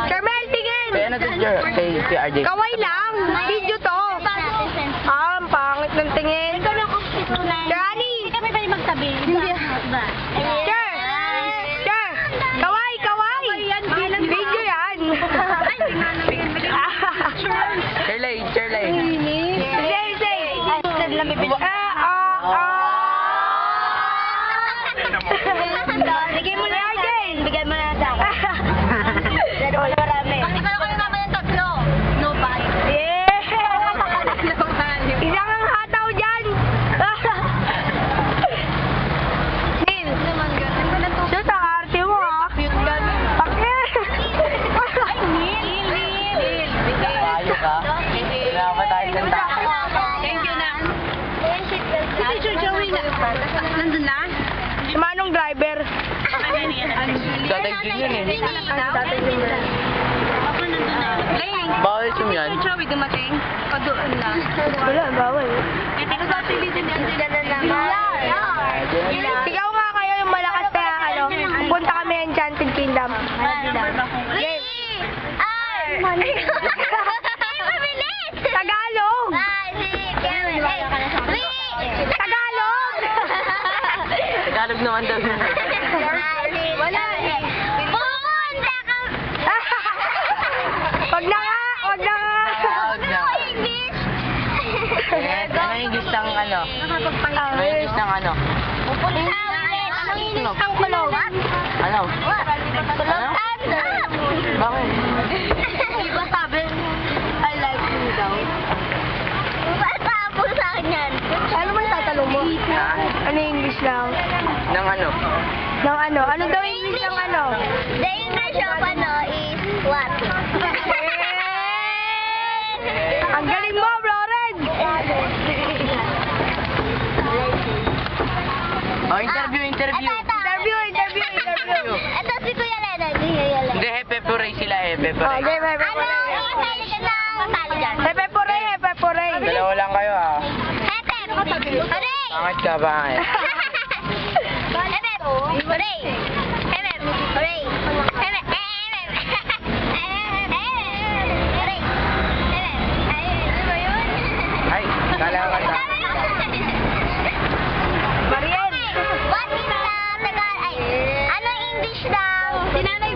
Carmel, tingin! Kaya na si RJ. Kaway lang! Video to! Ang pangit ng tingin. Gani! Kami ba yung magtabi? Sir! Sir! Kaway! Kaway! Video yan! Shirley. Bigay mo na Arjen! Bigay mo na sa akin. Marami. Pag ikaw kayo naman yung tatlo, no bite. Isang ang hataw dyan! Neil! Siya sa arte mo ah! Bakit? Ay, Neil! Ayaw ka? Kailangan tayo ng tao. Thank you na. Si Joey na. Nandun na? Si Manong driver. Tatay Jun yun eh. Tatay Jun. Ako nandun na. Bawal yung yan. Si Joey dumating? O doon lang? Wala, bawal. Hindi ko sa pilitin yan sila na naman. Sigaw nga kayo yung malakas na ano. Punta kami Enchanted Kingdom. Game! Mabilis! Tagalog! Tagalog! Tagalog naman daw. Wala eh. Pumunta ka! Wag na nga! Wag na nga! Wag na. English! Ano yung English ng ano? Ano yung English ng ano? Pupunta ulit! Anong English ang kulog? Ano? Kulog? Bakit? Di ba sabi, I like you daw? Ba't papo sa akin yan? Ano mo natatanong mo? Ano yung English lang? Ng ano? Ng ano? Ano daw yung English ng ano? The English of ano is what? Ang galing mo, Floren! Oh, interview. Interview! Ito si Kuya Leonard. Hindi, hepe-puray sila, hepe-puray. Okay, bye, Ano? Masali ka na. Masali dyan. Hepe puray! Dalawa lang kayo ah. Hepep! Hooray! Bakit ka ba? Hepep! Hooray! Hepep! Hooray! Hepep! Hooray! Ano ba yun? Ay, kala ka na. Mariel! What is the Tagal... Ay, ano English ng... Si Nanay